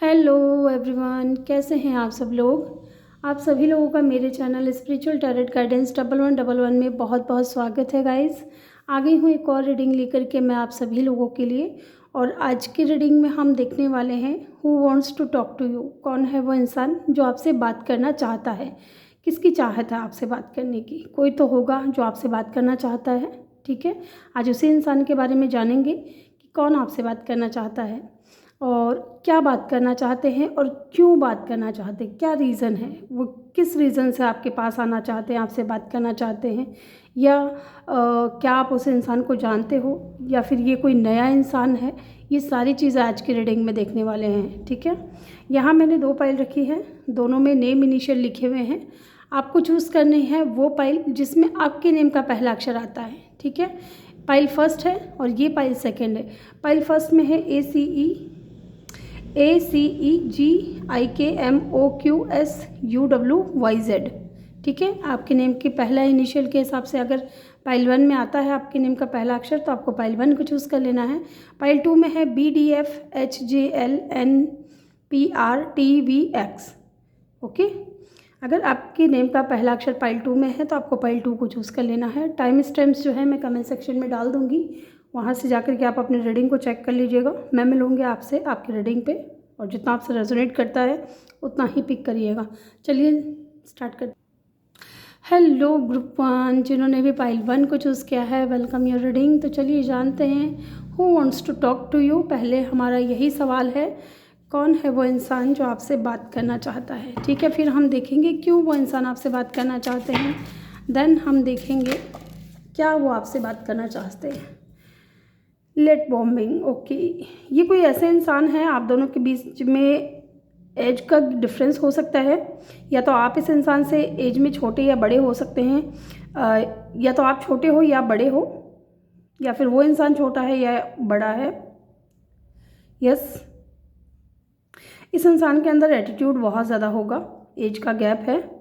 Hello everyone, कैसे हैं आप सब लोग। आप सभी लोगों का मेरे चैनल स्पिरिचुअल टैरेट गाइडेंस 1111 में बहुत बहुत स्वागत है गाइस। आ गई हूँ एक और रीडिंग लेकर के मैं आप सभी लोगों के लिए। और आज की रीडिंग में हम देखने वाले हैं who wants to talk to you. कौन है वो इंसान जो आपसे बात करना चाहता है। किसकी चाहत है आपसे बात करने की। कोई तो होगा जो आपसे बात करना चाहता है। ठीक है, आज उसी इंसान के बारे में जानेंगे कि कौन आपसे बात करना चाहता है और क्या बात करना चाहते हैं और क्यों बात करना चाहते हैं, क्या रीज़न है, वो किस रीज़न से आपके पास आना चाहते हैं, आपसे बात करना चाहते हैं। या क्या आप उस इंसान को जानते हो या फिर ये कोई नया इंसान है। ये सारी चीज़ें आज की रीडिंग में देखने वाले हैं। ठीक है, यहाँ मैंने 2 फाइल रखी है, दोनों में नेम इनिशियल लिखे हुए हैं। आपको चूज़ करनी है वो फाइल जिसमें आपके नेम का पहला अक्षर आता है। ठीक है, फाइल फर्स्ट है और ये फाइल सेकेंड है। फाइल फर्स्ट में है ACEGIKMOQSUWYZ। ठीक है, आपके नेम के पहला इनिशियल के हिसाब से अगर पाइल 1 में आता है आपके नेम का पहला अक्षर तो आपको पाइल 1 को चूज़ कर लेना है। पाइल 2 में है BDFHJLNPRTVX। ओके, अगर आपके नेम का पहला अक्षर पाइल 2 में है तो आपको पाइल 2 को चूज़ कर लेना है। टाइम स्टैम्प्स जो है मैं कमेंट सेक्शन में डाल दूँगी, वहाँ से जाकर के आप अपनी रीडिंग को चेक कर लीजिएगा। मैं मिलूँगी आपसे आपकी रीडिंग पे और जितना आपसे रेजोनेट करता है उतना ही पिक करिएगा। चलिए स्टार्ट कर। हेलो ग्रुप 1, जिन्होंने भी पाइल 1 को चूज़ किया है, वेलकम योर रीडिंग। तो चलिए जानते हैं who wants to talk to you. पहले हमारा यही सवाल है, कौन है वो इंसान जो आपसे बात करना चाहता है। ठीक है, फिर हम देखेंगे क्यों वो इंसान आपसे बात करना चाहते हैं। देन हम देखेंगे क्या वो आपसे बात करना चाहते हैं। Late bombing. ओके, ये कोई ऐसे इंसान है, आप दोनों के बीच में एज का डिफरेंस हो सकता है। या तो आप इस इंसान से एज में छोटे या बड़े हो सकते हैं, या तो आप छोटे हो या बड़े हो, या फिर वो इंसान छोटा है या बड़ा है। यस, इस इंसान के अंदर एटीट्यूड बहुत ज़्यादा होगा, एज का गैप है।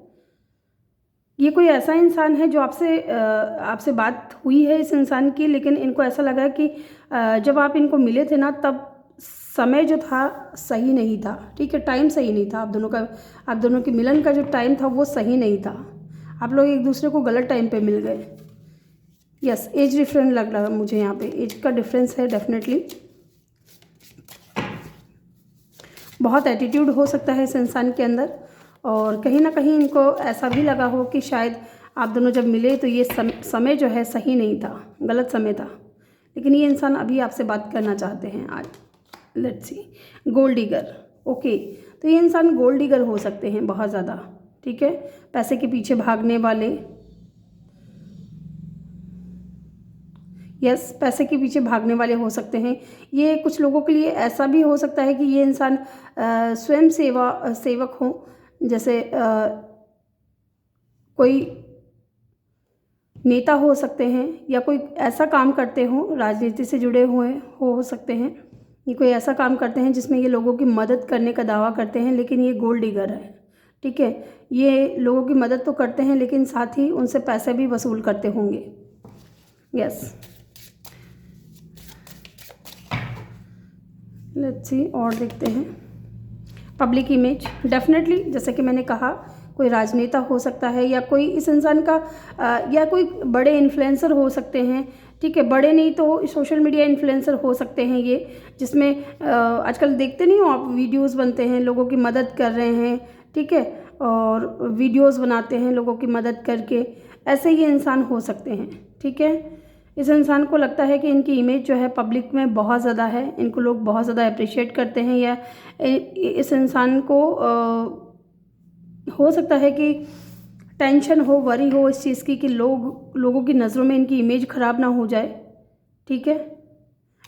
ये कोई ऐसा इंसान है जो आपसे बात हुई है इस इंसान की, लेकिन इनको ऐसा लगा कि जब आप इनको मिले थे ना तब समय जो था सही नहीं था। ठीक है, टाइम सही नहीं था आप दोनों के मिलन का जो टाइम था वो सही नहीं था। आप लोग एक दूसरे को गलत टाइम पे मिल गए। यस, एज डिफरेंस लग रहा है मुझे, यहाँ पे एज का डिफरेंस है डेफिनेटली। बहुत एटीट्यूड हो सकता है इस इंसान के अंदर और कहीं ना कहीं इनको ऐसा भी लगा हो कि शायद आप दोनों जब मिले तो ये समय जो है सही नहीं था, गलत समय था। लेकिन ये इंसान अभी आपसे बात करना चाहते हैं आज। Let's see, gold digger. Okay, तो ये इंसान गोल्ड डिगर हो सकते हैं बहुत ज़्यादा। ठीक है, पैसे के पीछे भागने वाले। यस, पैसे के पीछे भागने वाले हो सकते हैं। ये कुछ लोगों के लिए ऐसा भी हो सकता है कि ये इंसान स्वयं सेवक हो, जैसे कोई नेता हो सकते हैं या कोई ऐसा काम करते हो, राजनीति से जुड़े हुए हो सकते हैं। ये कोई ऐसा काम करते हैं जिसमें ये लोगों की मदद करने का दावा करते हैं, लेकिन ये गोल्ड डिगर है। ठीक है, ये लोगों की मदद तो करते हैं लेकिन साथ ही उनसे पैसे भी वसूल करते होंगे। यस, लेट्स सी और देखते हैं। पब्लिक इमेज, डेफिनेटली जैसे कि मैंने कहा कोई राजनेता हो सकता है या कोई इस इंसान का या कोई बड़े इन्फ्लुएंसर हो सकते हैं। ठीक है, बड़े नहीं तो सोशल मीडिया इन्फ्लुएंसर हो सकते हैं ये, जिसमें आजकल देखते नहीं हो आप, वीडियोस बनते हैं, लोगों की मदद कर रहे हैं। ठीक है, और वीडियोस बनाते हैं लोगों की मदद करके, ऐसे ये इंसान हो सकते हैं। ठीक है, इस इंसान को लगता है कि इनकी इमेज जो है पब्लिक में बहुत ज़्यादा है, इनको लोग बहुत ज़्यादा अप्रिशिएट करते हैं। या इस इंसान को हो सकता है कि टेंशन हो, वरी हो इस चीज़ की कि लोगों की नज़रों में इनकी इमेज ख़राब ना हो जाए। ठीक है,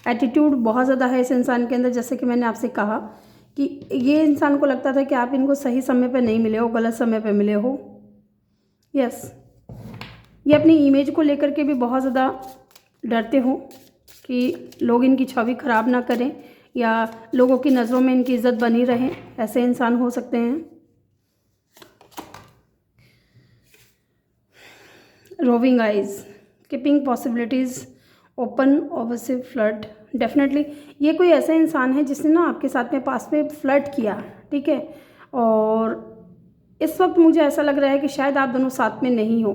एटीट्यूड बहुत ज़्यादा है इस इंसान के अंदर, जैसे कि मैंने आपसे कहा कि ये इंसान को लगता था कि आप इनको सही समय पे नहीं मिले हो, गलत समय पे मिले हो। यस, ये अपनी इमेज को लेकर के भी बहुत ज़्यादा डरते हो कि लोग इनकी छवि ख़राब ना करें या लोगों की नज़रों में इनकी इज़्ज़त बनी रहे, ऐसे इंसान हो सकते हैं। Roving eyes, keeping possibilities open, obsessive flirt, definitely ये कोई ऐसा इंसान है जिसने ना आपके साथ में पास में फ्लर्ट किया, ठीक है। और इस वक्त मुझे ऐसा लग रहा है कि शायद आप दोनों साथ में नहीं हो,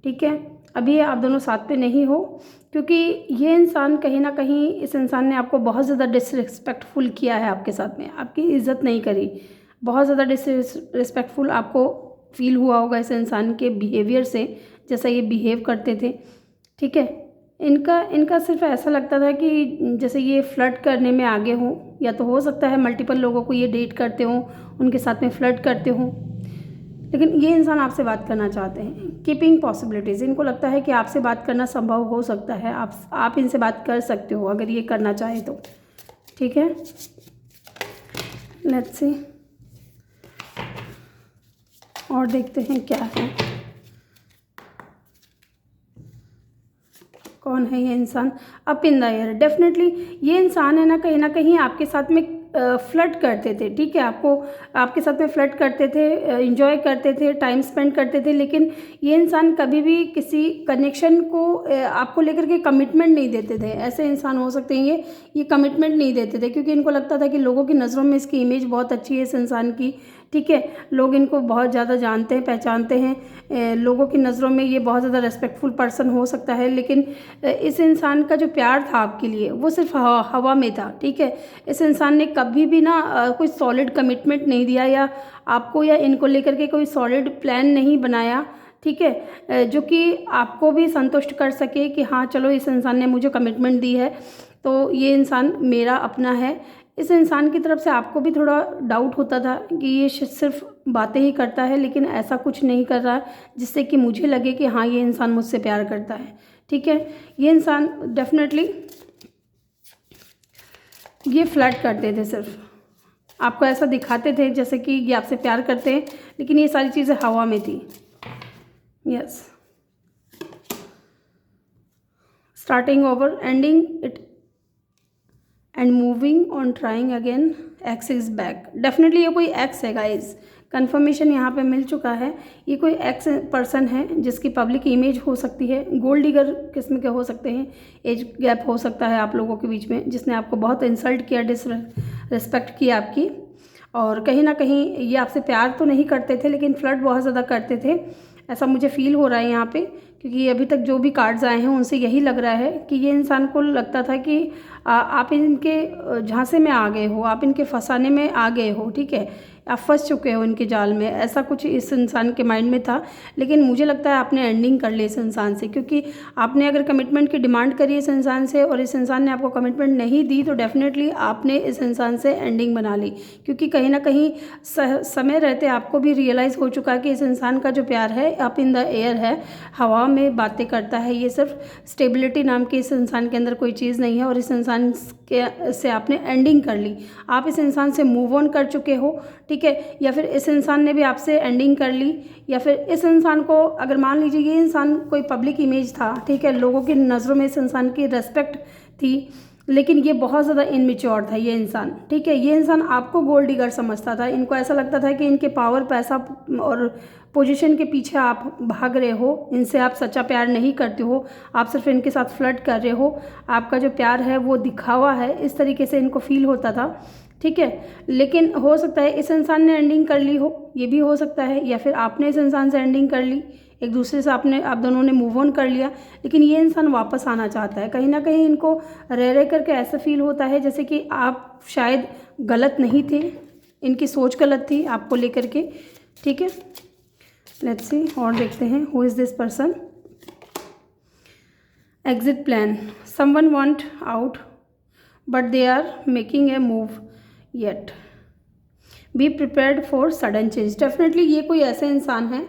ठीक है। अभी आप दोनों साथ में नहीं हो, क्योंकि ये इंसान कहीं ना कहीं, इस इंसान ने आपको बहुत ज़्यादा डिसरिस्पेक्टफुल किया है, आपके साथ में आपकी इज़्ज़त नहीं करी, बहुत ज़्यादा डिसरिस्पेक्टफुल आपको फील हुआ होगा इस इंसान के बिहेवियर से, जैसा ये बिहेव करते थे, ठीक है। इनका सिर्फ ऐसा लगता था कि जैसे ये फ्लर्ट करने में आगे हों, या तो हो सकता है मल्टीपल लोगों को ये डेट करते हों, उनके साथ में फ्लर्ट करते हों, लेकिन ये इंसान आपसे बात करना चाहते हैं। कीपिंग पॉसिबिलिटीज़, इनको लगता है कि आपसे बात करना संभव हो सकता है, आप इनसे बात कर सकते हो अगर ये करना चाहे तो, ठीक है। लेट्स सी, और देखते हैं क्या है, कौन है ये इंसान। Up in the air, definitely ये इंसान है ना कहीं आपके साथ में फ्लर्ट करते थे, ठीक है। आपके साथ में फ्लर्ट करते थे, एंजॉय करते थे, टाइम स्पेंड करते थे, लेकिन ये इंसान कभी भी किसी कनेक्शन को आपको लेकर के कमिटमेंट नहीं देते थे। ऐसे इंसान हो सकते हैं ये कमिटमेंट नहीं देते थे, क्योंकि इनको लगता था कि लोगों की नज़रों में इसकी इमेज बहुत अच्छी है इस इंसान की, ठीक है। लोग इनको बहुत ज़्यादा जानते हैं, पहचानते हैं, लोगों की नज़रों में ये बहुत ज़्यादा रेस्पेक्टफुल पर्सन हो सकता है, लेकिन इस इंसान का जो प्यार था आपके लिए वो सिर्फ हवा में था, ठीक है। इस इंसान ने कभी भी ना कोई सॉलिड कमिटमेंट नहीं दिया, या आपको या इनको लेकर के कोई सॉलिड प्लान नहीं बनाया, ठीक है, जो कि आपको भी संतुष्ट कर सके कि हाँ चलो इस इंसान ने मुझे कमिटमेंट दी है तो ये इंसान मेरा अपना है। इस इंसान की तरफ से आपको भी थोड़ा डाउट होता था कि ये सिर्फ बातें ही करता है, लेकिन ऐसा कुछ नहीं कर रहा जिससे कि मुझे लगे कि हाँ ये इंसान मुझसे प्यार करता है, ठीक है। ये इंसान डेफिनेटली ये फ्लर्ट करते थे, सिर्फ आपको ऐसा दिखाते थे जैसे कि ये आपसे प्यार करते हैं, लेकिन ये सारी चीज़ें हवा में थी। Yes, starting over, ending it and moving on, trying again, x is back. Definitely ये कोई एक्स है गाइज, कंफर्मेशन यहाँ पे मिल चुका है। ये कोई एक्स पर्सन है जिसकी पब्लिक इमेज हो सकती है, गोल्ड डिगर किस्म के हो सकते हैं, एज गैप हो सकता है आप लोगों के बीच में, जिसने आपको बहुत इंसल्ट किया, डिसरिस्पेक्ट किया आपकी, और कहीं ना कहीं ये आपसे प्यार तो नहीं करते थे लेकिन फ्लर्ट बहुत ज़्यादा करते थे, ऐसा मुझे फील हो रहा है यहाँ पे। क्योंकि अभी तक जो भी कार्ड्स आए हैं उनसे यही लग रहा है कि ये इंसान को लगता था कि आप इनके झांसे में आ गए हो, आप इनके फंसाने में आ गए हो, ठीक है, आप फंस चुके हो इनके जाल में, ऐसा कुछ इस इंसान के माइंड में था। लेकिन मुझे लगता है आपने एंडिंग कर ली इस इंसान से, क्योंकि आपने अगर कमिटमेंट की डिमांड करी इस इंसान से और इस इंसान ने आपको कमिटमेंट नहीं दी, तो डेफिनेटली आपने इस इंसान से एंडिंग बना ली। क्योंकि कहीं ना कहीं समय रहते आपको भी रियलाइज़ हो चुका कि इस इंसान का जो प्यार है अप इन द एयर है, हवा में बातें करता है, ये सिर्फ स्टेबिलिटी नाम की इस इंसान के अंदर कोई चीज़ नहीं है, और इस इंसान से आपने एंडिंग कर ली। आप इस इंसान से मूव ऑन कर चुके हो, ठीक है, या फिर इस इंसान ने भी आपसे एंडिंग कर ली, या फिर इस इंसान को, अगर मान लीजिए ये इंसान कोई पब्लिक इमेज था, ठीक है, लोगों की नज़रों में इस इंसान की रेस्पेक्ट थी, लेकिन ये बहुत ज़्यादा इनमेच्योर था ये इंसान, ठीक है। ये इंसान आपको गोल्ड डिगर समझता था, इनको ऐसा लगता था कि इनके पावर, पैसा और पोजीशन के पीछे आप भाग रहे हो, इनसे आप सच्चा प्यार नहीं करते हो, आप सिर्फ इनके साथ फ्लर्ट कर रहे हो, आपका जो प्यार है वो दिखावा है, इस तरीके से इनको फील होता था, ठीक है। लेकिन हो सकता है इस इंसान ने एंडिंग कर ली हो, ये भी हो सकता है, या फिर आपने इस इंसान से एंडिंग कर ली, एक दूसरे से आप दोनों ने मूव ऑन कर लिया, लेकिन ये इंसान वापस आना चाहता है। कहीं ना कहीं इनको रह करके ऐसा फील होता है जैसे कि आप शायद गलत नहीं थे, इनकी सोच गलत थी आपको लेकर के, ठीक है। लेट्स सी, और देखते हैं who is this person. Exit plan, someone want out but they are making a move yet, be prepared for sudden change. Definitely ये कोई ऐसे इंसान है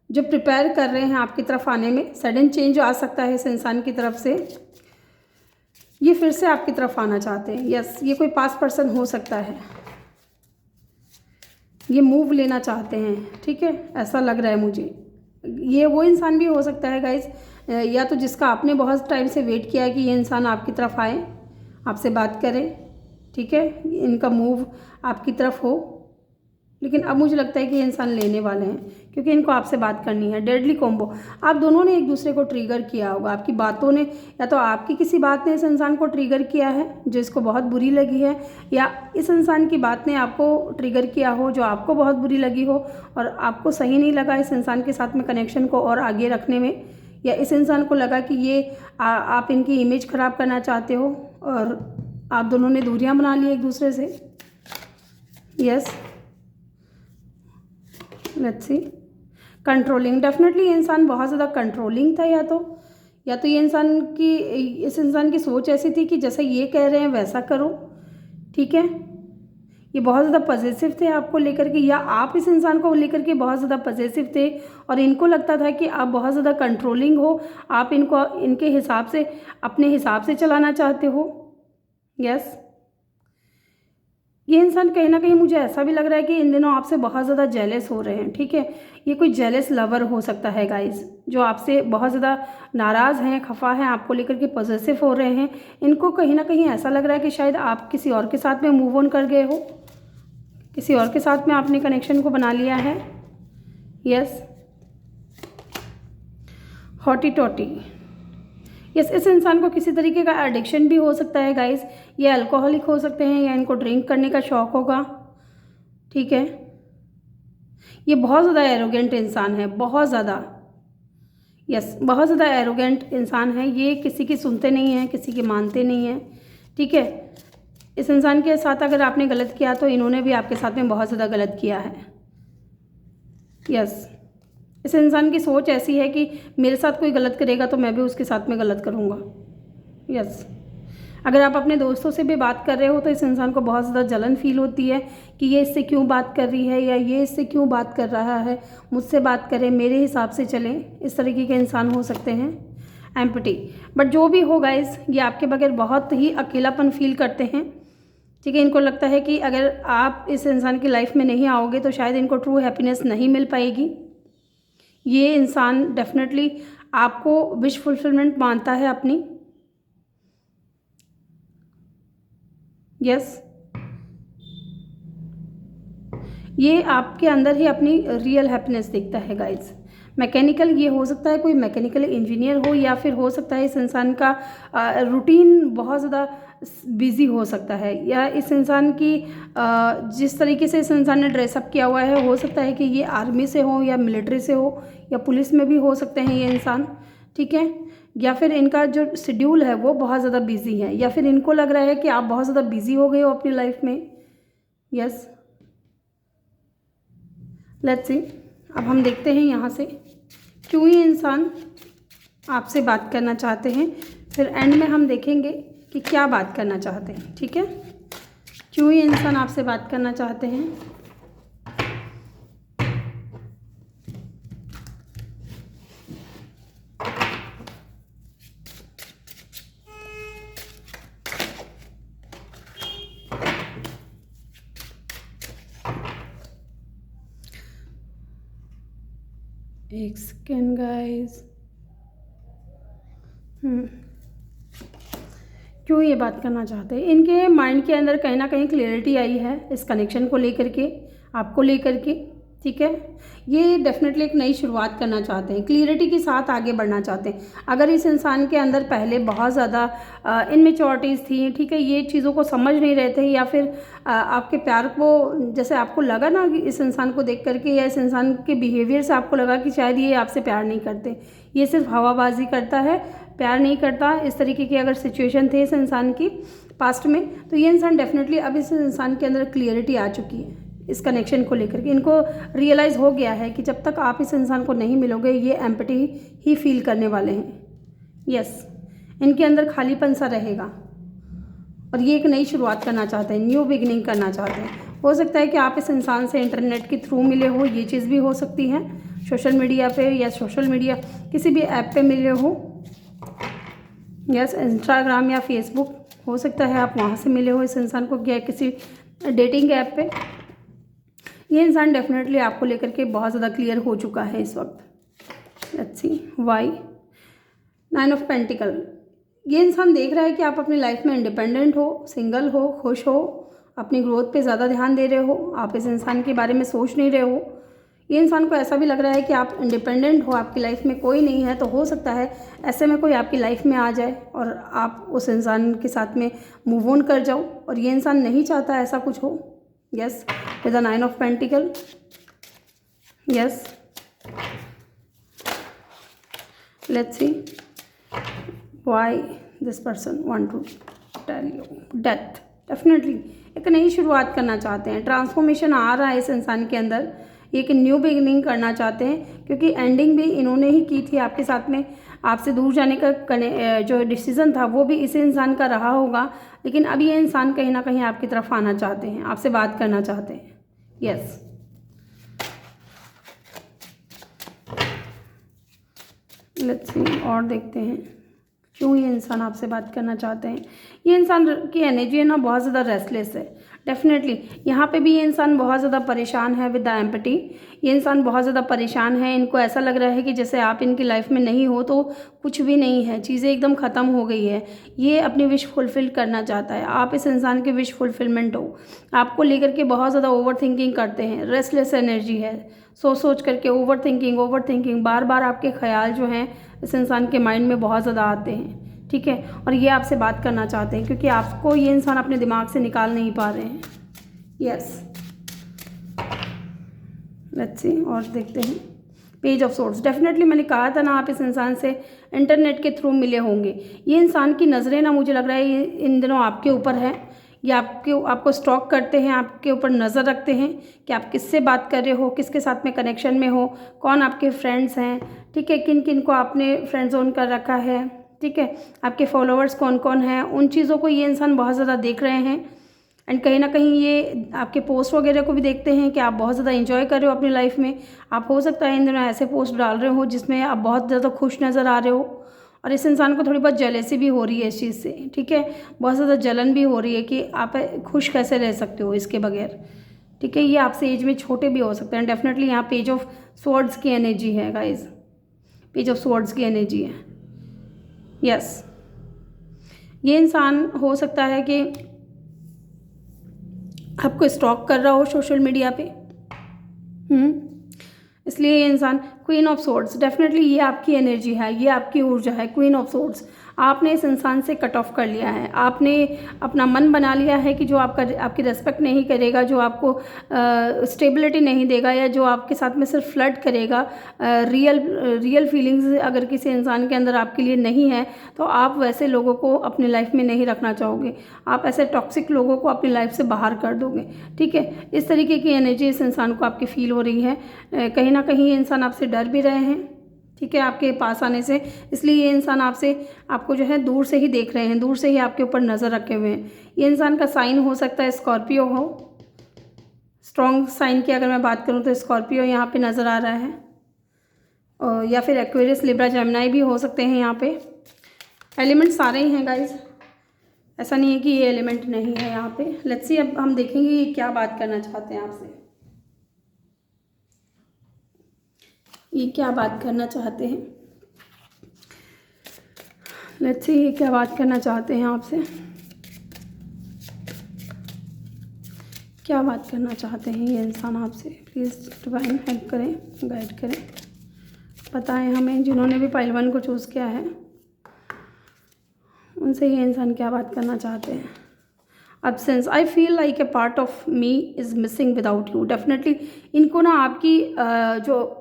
जो प्रिपेयर कर रहे हैं आपकी तरफ आने में, सडन चेंज आ सकता है इस इंसान की तरफ से, ये फिर से आपकी तरफ आना चाहते हैं। यस, ये कोई पास पर्सन हो सकता है, ये मूव लेना चाहते हैं, ठीक है, ऐसा लग रहा है मुझे। ये वो इंसान भी हो सकता है गाइज, या तो जिसका आपने बहुत टाइम से वेट किया है कि ये इंसान आपकी तरफ आए, आपसे बात करें, ठीक है, इनका मूव आपकी तरफ हो, लेकिन अब मुझे लगता है कि ये इंसान लेने वाले हैं, क्योंकि इनको आपसे बात करनी है। डेडली कॉम्बो, आप दोनों ने एक दूसरे को ट्रिगर किया होगा। आपकी बातों ने, या तो आपकी किसी बात ने इस इंसान को ट्रिगर किया है जो इसको बहुत बुरी लगी है, या इस इंसान की बात ने आपको ट्रिगर किया हो जो आपको बहुत बुरी लगी हो और आपको सही नहीं लगा इस इंसान के साथ में कनेक्शन को और आगे रखने में, या इस इंसान को लगा कि ये आप इनकी इमेज ख़राब करना चाहते हो और आप दोनों ने दूरियां बना ली एक दूसरे से। Yes, let's C. Controlling, definitely ये इंसान बहुत ज़्यादा कंट्रोलिंग था, या तो ये इंसान की, इस इंसान की सोच ऐसी थी कि जैसा ये कह रहे हैं वैसा करो, ठीक है। ये बहुत ज़्यादा पॉजिटिव थे आपको लेकर के, या आप इस इंसान को लेकर के बहुत ज़्यादा पॉजिटिव थे और इनको लगता था कि आप बहुत ज़्यादा कंट्रोलिंग हो, आप इनको इनके हिसाब से, अपने हिसाब से चलाना चाहते हो। यस, ये इंसान कहीं ना कहीं मुझे ऐसा भी लग रहा है कि इन दिनों आपसे बहुत ज़्यादा जेलस हो रहे हैं, ठीक है। ये कोई जेलस लवर हो सकता है गाइस, जो आपसे बहुत ज़्यादा नाराज़ हैं, खफा हैं, आपको लेकर के पॉजिटिव हो रहे हैं। इनको कहीं ना कहीं ऐसा लग रहा है कि शायद आप किसी और के साथ में मूव ऑन कर गए हो, किसी और के साथ में आपने कनेक्शन को बना लिया है। यस, हॉटी टॉटी, यस, इस इंसान को किसी तरीके का एडिक्शन भी हो सकता है गाइस। ये अल्कोहलिक हो सकते हैं या इनको ड्रिंक करने का शौक़ होगा, ठीक है। ये बहुत ज़्यादा एरोगेंट इंसान है, बहुत ज़्यादा, यस, बहुत ज़्यादा एरोगेंट इंसान है। ये किसी की सुनते नहीं हैं, किसी की मानते नहीं हैं, ठीक है। इस इंसान के साथ अगर आपने गलत किया तो इन्होंने भी आपके साथ में बहुत ज़्यादा गलत किया है। यस, इस इंसान की सोच ऐसी है कि मेरे साथ कोई गलत करेगा तो मैं भी उसके साथ में गलत करूँगा। यस, अगर आप अपने दोस्तों से भी बात कर रहे हो तो इस इंसान को बहुत ज़्यादा जलन फील होती है कि ये इससे क्यों बात कर रही है, या ये इससे क्यों बात कर रहा है, मुझसे बात करें, मेरे हिसाब से चलें। इस तरीके के इंसान हो सकते हैं। एम्पटी, बट जो भी हो गाइस, ये आपके बगैर बहुत ही अकेलापन फील करते हैं, ठीक है। इनको लगता है कि अगर आप इस इंसान की लाइफ में नहीं आओगे तो शायद इनको ट्रू हैप्पीनेस नहीं मिल पाएगी। ये इंसान डेफिनेटली आपको विश फुलफिलमेंट मानता है अपनी। यस, ये आपके अंदर ही अपनी रियल हैप्पीनेस देखता है गाइस। मैकेनिकल, ये हो सकता है कोई मैकेनिकल इंजीनियर हो, या फिर हो सकता है इस इंसान का रूटीन बहुत ज़्यादा बिजी हो सकता है, या इस इंसान की जिस तरीके से इस इंसान ने ड्रेसअप किया हुआ है, हो सकता है कि ये आर्मी से हो या मिलिट्री से हो या पुलिस में भी हो सकते हैं ये इंसान, ठीक है। या फिर इनका जो शेड्यूल है वो बहुत ज़्यादा बिजी है, या फिर इनको लग रहा है कि आप बहुत ज़्यादा बिजी हो गए हो अपनी लाइफ में। यस, लेट्स सी। अब हम देखते हैं यहाँ से क्यों ये इंसान आपसे बात करना चाहते हैं, फिर एंड में हम देखेंगे कि क्या बात करना चाहते हैं, ठीक है। क्यों ये इंसान आपसे बात करना चाहते हैं। एक सेकेंड गाइस, क्यों ये बात करना चाहते हैं। इनके माइंड के अंदर कहीं ना कहीं क्लियरिटी आई है इस कनेक्शन को लेकर के, आपको लेकर के, ठीक है। ये डेफिनेटली एक नई शुरुआत करना चाहते हैं, क्लियरिटी के साथ आगे बढ़ना चाहते हैं। अगर इस इंसान के अंदर पहले बहुत ज़्यादा इनमेच्योरिटीज़ थी, ठीक है, ये चीज़ों को समझ नहीं रहे थे, या फिर आपके प्यार को, जैसे आपको लगा ना कि इस इंसान को देख करके या इस इंसान के बिहेवियर से आपको लगा कि शायद ये आपसे प्यार नहीं करते, ये सिर्फ हवाबाजी करता है, प्यार नहीं करता, इस तरीके की अगर सिचुएशन थे इस इंसान की पास्ट में, तो ये इंसान डेफिनेटली अब इस इंसान के अंदर क्लियरिटी आ चुकी है इस कनेक्शन को लेकर के। इनको रियलाइज़ हो गया है कि जब तक आप इस इंसान को नहीं मिलोगे ये एम्पटी ही फील करने वाले हैं। यस, इनके अंदर खालीपन सा रहेगा और ये एक नई शुरुआत करना चाहते हैं, न्यू बिगिनिंग करना चाहते हैं। हो सकता है कि आप इस इंसान से इंटरनेट के थ्रू मिले हो, ये चीज़ भी हो सकती है, सोशल मीडिया पे या सोशल मीडिया किसी भी ऐप पे मिले हो। यस, इंस्टाग्राम या फेसबुक हो सकता है आप वहाँ से मिले हो इस इंसान को, या किसी डेटिंग ऐप पे। ये इंसान डेफिनेटली आपको लेकर के बहुत ज़्यादा क्लियर हो चुका है इस वक्त। Let's see why. 9 of pentacle, ये इंसान देख रहा है कि आप अपनी लाइफ में इंडिपेंडेंट हो, सिंगल हो, खुश हो, अपनी ग्रोथ पे ज़्यादा ध्यान दे रहे हो, आप इस इंसान के बारे में सोच नहीं रहे हो। ये इंसान को ऐसा भी लग रहा है कि आप इंडिपेंडेंट हो, आपकी लाइफ में कोई नहीं है। तो हो सकता है ऐसे में कोई आपकी लाइफ में आ जाए और आप उस इंसान के साथ में मूव ऑन कर जाओ, और ये इंसान नहीं चाहता ऐसा कुछ हो। Yes, with the 9 of pentacle. Yes, let's see why this person want to tell you. Death, definitely एक नई शुरुआत करना चाहते हैं, ट्रांसफॉर्मेशन आ रहा है इस इंसान के अंदर, एक न्यू बिगिनिंग करना चाहते हैं, क्योंकि एंडिंग भी इन्होंने ही की थी आपके साथ में। आपसे दूर जाने का जो डिसीज़न था वो भी इस इंसान का रहा होगा, लेकिन अब ये इंसान कहीं ना कहीं आपकी तरफ आना चाहते हैं, आपसे बात करना चाहते हैं। यस, लेट्स सी और देखते हैं क्यों ये इंसान आपसे बात करना चाहते हैं। ये इंसान की एनर्जी है ना बहुत ज़्यादा रेस्टलेस है। डेफिनेटली यहाँ पे भी ये इंसान बहुत ज़्यादा परेशान है विद द एम्पैथी। ये इंसान बहुत ज़्यादा परेशान है, इनको ऐसा लग रहा है कि जैसे आप इनकी लाइफ में नहीं हो तो कुछ भी नहीं है, चीज़ें एकदम ख़त्म हो गई है। ये अपनी विश फुलफ़िल करना चाहता है, आप इस इंसान की विश फुलफिलमेंट हो। आपको लेकर के बहुत ज़्यादा ओवर थिंकिंग करते हैं, रेस्टलेस एनर्जी है, सोच करके ओवर थिंकिंग, बार बार आपके ख्याल जो हैं इस इंसान के माइंड में बहुत ज़्यादा आते हैं। ठीक है, और ये आपसे बात करना चाहते हैं क्योंकि आपको ये इंसान अपने दिमाग से निकाल नहीं पा रहे हैं। यस, लेट्स सी और देखते हैं पेज ऑफ सोर्ड्स। डेफिनेटली मैंने कहा था ना आप इस इंसान से इंटरनेट के थ्रू मिले होंगे। ये इंसान की नज़रें ना मुझे लग रहा है ये इन दिनों आपके ऊपर है, ये आपको स्टॉक करते हैं, आपके ऊपर नज़र रखते हैं कि आप किससे बात कर रहे हो, किसके साथ में कनेक्शन में हो, कौन आपके फ्रेंड्स हैं। ठीक है, किन किन को आपने फ्रेंड जोन कर रखा है। ठीक है, आपके फॉलोअर्स कौन कौन हैं, उन चीज़ों को ये इंसान बहुत ज़्यादा देख रहे हैं। एंड कहीं ना कहीं ये आपके पोस्ट वगैरह को भी देखते हैं कि आप बहुत ज़्यादा एंजॉय कर रहे हो अपनी लाइफ में। आप हो सकता है इन दिनों ऐसे पोस्ट डाल रहे हो जिसमें आप बहुत ज़्यादा खुश नज़र आ रहे हो, और इस इंसान को थोड़ी बहुत जेलेसी भी हो रही है इस चीज़ से। ठीक है, बहुत ज़्यादा जलन भी हो रही है कि आप खुश कैसे रह सकते हो इसके बगैर। ठीक है, ये आपसे एज में छोटे भी हो सकते हैं। डेफिनेटली यहाँ पेज ऑफ स्वॉर्ड्स की एनर्जी है गाइज, पेज ऑफ स्वॉर्ड्स की एनर्जी है। यस, ये इंसान हो सकता है कि आपको स्टॉक कर रहा हो सोशल मीडिया पे। इसलिए ये इंसान क्वीन ऑफ सोर्ड्स, डेफिनेटली ये आपकी एनर्जी है, ये आपकी ऊर्जा है। क्वीन ऑफ सोर्ड्स, आपने इस इंसान से कट ऑफ कर लिया है, आपने अपना मन बना लिया है कि जो आपकी रेस्पेक्ट नहीं करेगा, जो आपको स्टेबिलिटी नहीं देगा, या जो आपके साथ में सिर्फ फ्लर्ट करेगा, रियल फीलिंग्स अगर किसी इंसान के अंदर आपके लिए नहीं है तो आप वैसे लोगों को अपनी लाइफ में नहीं रखना चाहोगे, आप ऐसे टॉक्सिक लोगों को अपनी लाइफ से बाहर कर दोगे। ठीक है, इस तरीके की एनर्जी इस इंसान को आपकी फील हो रही है। कहीं ना कहीं ये इंसान आपसे डर भी रहे हैं। ठीक है, आपके पास आने से, इसलिए ये इंसान आपको जो है दूर से ही देख रहे हैं, दूर से ही आपके ऊपर नज़र रखे हुए हैं। ये इंसान का साइन हो सकता है स्कॉर्पियो हो। स्ट्रॉन्ग साइन की अगर मैं बात करूं तो स्कॉर्पियो यहाँ पे नज़र आ रहा है, और या फिर एक्वेरियस, लिब्रा, जेमिनी भी हो सकते हैं। यहाँ पे एलिमेंट सारे ही हैं गाइज, ऐसा नहीं है कि ये एलिमेंट नहीं है यहाँ पे। लेट्स सी, अब हम देखेंगे ये क्या बात करना चाहते हैं आपसे, ये क्या बात करना चाहते हैं। लेट्स सी, ये क्या बात करना चाहते हैं आपसे, क्या बात करना चाहते हैं ये इंसान आपसे। प्लीज़ डिवाइन हेल्प करें, गाइड करें, बताएं हमें। जिन्होंने भी पाइल 1 को चूज़ किया है उनसे ये इंसान क्या बात करना चाहते हैं। Absence, I feel like a part of me is missing without you. Definitely इनको ना आपकी जो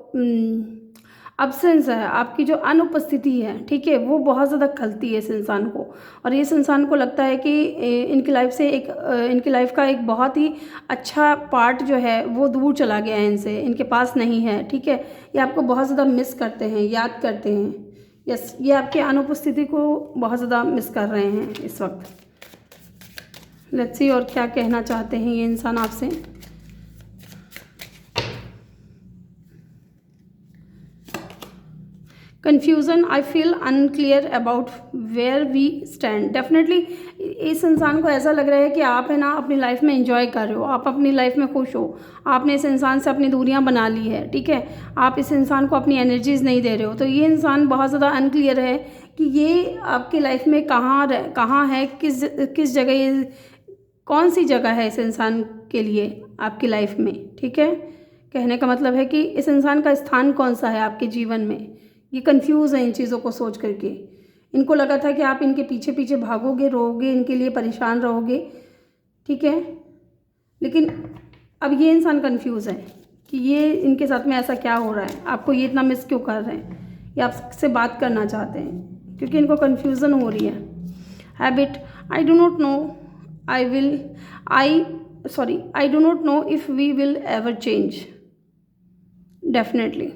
अब्सेंस है, आपकी जो अनुपस्थिति है, ठीक है, वो बहुत ज़्यादा खलती है इस इंसान को, और इस इंसान को लगता है कि इनकी लाइफ का एक बहुत ही अच्छा पार्ट जो है वो दूर चला गया है, इनसे, इनके पास नहीं है। ठीक है, ये आपको बहुत ज़्यादा मिस करते हैं, याद करते हैं। यस, ये आपकी अनुपस्थिति को बहुत ज़्यादा मिस कर रहे हैं इस वक्त। लेट्स सी और क्या कहना चाहते हैं ये इंसान आपसे। Confusion, I feel unclear about where we stand. Definitely इस इंसान को ऐसा लग रहा है कि आप है ना अपनी लाइफ में एंजॉय कर रहे हो, आप अपनी लाइफ में खुश हो, आपने इस इंसान से अपनी दूरियां बना ली है। ठीक है, आप इस इंसान को अपनी एनर्जीज नहीं दे रहे हो, तो ये इंसान बहुत ज़्यादा अनक्लियर है कि ये आपकी लाइफ में कहाँ है, किस जगह ये कौन सी जगह है इस इंसान के लिए आपकी लाइफ में, ठीक है। कहने का मतलब है कि इस इंसान का स्थान कौन सा है आपके जीवन में। ये कंफ्यूज है इन चीज़ों को सोच करके। इनको लगा था कि आप इनके पीछे पीछे भागोगे, रोओगे, इनके लिए परेशान रहोगे, ठीक है। लेकिन अब ये इंसान कंफ्यूज है कि ये इनके साथ में ऐसा क्या हो रहा है, आपको ये इतना मिस क्यों कर रहे हैं, ये आपसे बात करना चाहते हैं, क्योंकि इनको कन्फ्यूज़न हो रही है। Habit, I do not know if we will ever change. Definitely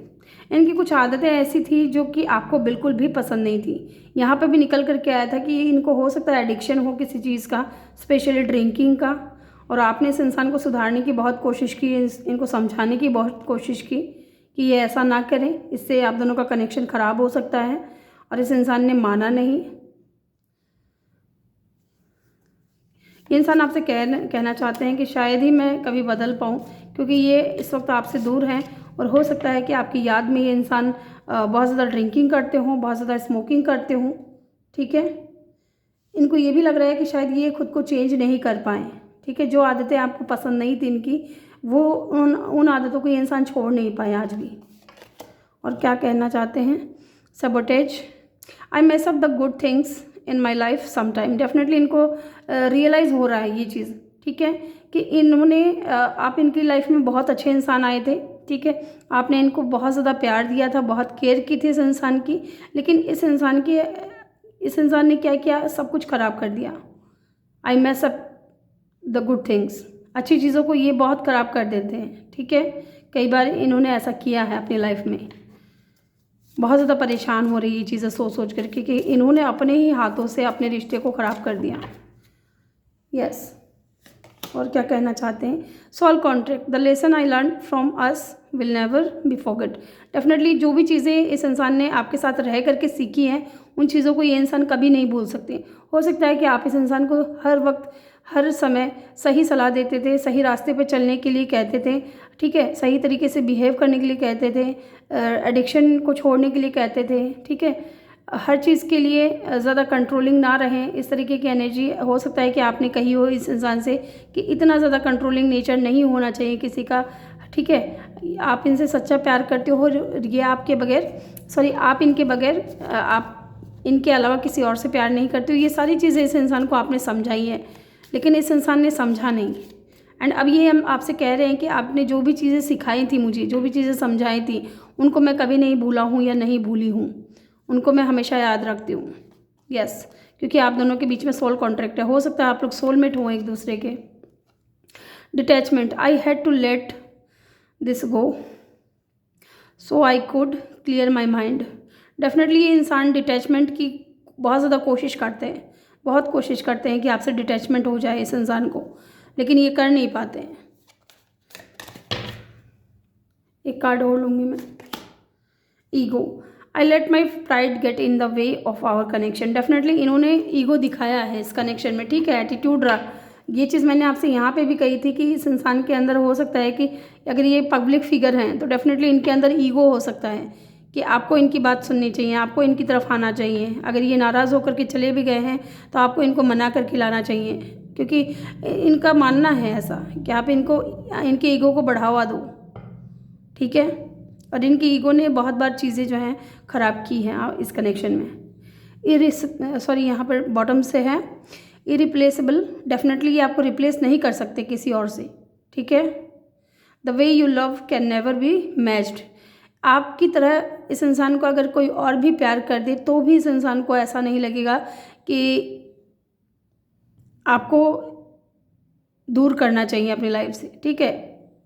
इनकी कुछ आदतें ऐसी थी जो कि आपको बिल्कुल भी पसंद नहीं थी। यहाँ पे भी निकल करके आया था कि इनको हो सकता है एडिक्शन हो किसी चीज़ का, स्पेशली ड्रिंकिंग का, और आपने इस इंसान को सुधारने की बहुत कोशिश की, इनको समझाने की बहुत कोशिश की कि ये ऐसा ना करें, इससे आप दोनों का कनेक्शन ख़राब हो सकता है, और इस इंसान ने माना नहीं। ये इंसान आपसे कहना चाहते हैं कि शायद ही मैं कभी बदल पाऊँ, क्योंकि ये इस वक्त आपसे दूर हैं, और हो सकता है कि आपकी याद में ये इंसान बहुत ज़्यादा ड्रिंकिंग करते हों, बहुत ज़्यादा स्मोकिंग करते हों, ठीक है। इनको ये भी लग रहा है कि शायद ये खुद को चेंज नहीं कर पाएँ, ठीक है। जो आदतें आपको पसंद नहीं थी इनकी, वो उन आदतों को ये इंसान छोड़ नहीं पाए आज भी। और क्या कहना चाहते हैं, sabotage, I mess up the good things in my life sometime. Definitely इनको रियलाइज़ हो रहा है ये चीज़, ठीक है, कि इन्होंने आप इनकी लाइफ में बहुत अच्छे इंसान आए थे, ठीक है। आपने इनको बहुत ज़्यादा प्यार दिया था, बहुत केयर की थी इस इंसान की, लेकिन इस इंसान ने क्या किया, सब कुछ ख़राब कर दिया। I mess up the good things, अच्छी चीज़ों को ये बहुत ख़राब कर देते हैं, ठीक है। कई बार इन्होंने ऐसा किया है अपनी लाइफ में। बहुत ज़्यादा परेशान हो रही है ये चीज़ें सोच करके कि इन्होंने अपने ही हाथों से अपने रिश्ते को ख़राब कर दिया। यस। और क्या कहना चाहते हैं, solve contract, the lesson I learn from us will never be forget. Definitely जो भी चीज़ें इस इंसान ने आपके साथ रह करके सीखी हैं, उन चीज़ों को ये इंसान कभी नहीं भूल सकते। हो सकता है कि आप इस इंसान को हर वक्त हर समय सही सलाह देते थे, सही रास्ते पे चलने के लिए कहते थे, ठीक है, सही तरीके से बिहेव करने के लिए कहते थे, एडिक्शन को छोड़ने के लिए कहते थे, ठीक है, हर चीज़ के लिए ज़्यादा कंट्रोलिंग ना रहें, इस तरीके की एनर्जी हो सकता है कि आपने कही हो इस इंसान से कि इतना ज़्यादा कंट्रोलिंग नेचर नहीं होना चाहिए किसी का, ठीक है। आप इनसे सच्चा प्यार करते हो, ये आपके बगैर आप इनके बगैर आप इनके अलावा किसी और से प्यार नहीं करते हो। ये सारी चीज़ें इस इंसान को आपने समझाई हैं, लेकिन इस इंसान ने समझा नहीं। एंड अब ये हम आपसे कह रहे हैं कि आपने जो भी चीज़ें सिखाई थी मुझे, जो भी चीज़ें समझाई थी, उनको मैं कभी नहीं भूला हूँ या नहीं भूली हूँ, उनको मैं हमेशा याद रखती हूँ। यस, क्योंकि आप दोनों के बीच में सोल कॉन्ट्रैक्ट है, हो सकता है आप लोग सोलमेट हों एक दूसरे के। Detachment, I had to let this go so I could clear my mind. Definitely ये इंसान डिटैचमेंट की बहुत ज़्यादा कोशिश करते हैं, बहुत कोशिश करते हैं कि आपसे डिटैचमेंट हो जाए इस इंसान को, लेकिन ये कर नहीं पाते हैं। एक कार्ड और लूँगी मैं, ego, I let my pride get in the way of our connection. Definitely इन्होंने ईगो दिखाया है इस कनेक्शन में, ठीक है, एटीट्यूड रहा। ये चीज़ मैंने आपसे यहाँ पे भी कही थी कि इस इंसान के अंदर हो सकता है कि अगर ये पब्लिक फिगर हैं तो डेफिनेटली इनके अंदर ईगो हो सकता है कि आपको इनकी बात सुननी चाहिए, आपको इनकी तरफ आना चाहिए। अगर ये नाराज़ होकर के चले भी गए हैं तो आपको इनको मना कर खिलाना चाहिए, क्योंकि इनका मानना है ऐसा कि आप इनके ईगो को बढ़ावा दो, ठीक है। और इनकी ईगो ने बहुत बार चीज़ें जो हैं ख़राब की हैं इस कनेक्शन में। यहाँ पर बॉटम से है इरिप्लेसेबल। डेफिनेटली ये आपको रिप्लेस नहीं कर सकते किसी और से, ठीक है। The way you love can never be matched. आपकी तरह इस इंसान को अगर कोई और भी प्यार कर दे तो भी इस इंसान को ऐसा नहीं लगेगा कि आपको दूर करना चाहिए अपनी लाइफ से, ठीक है।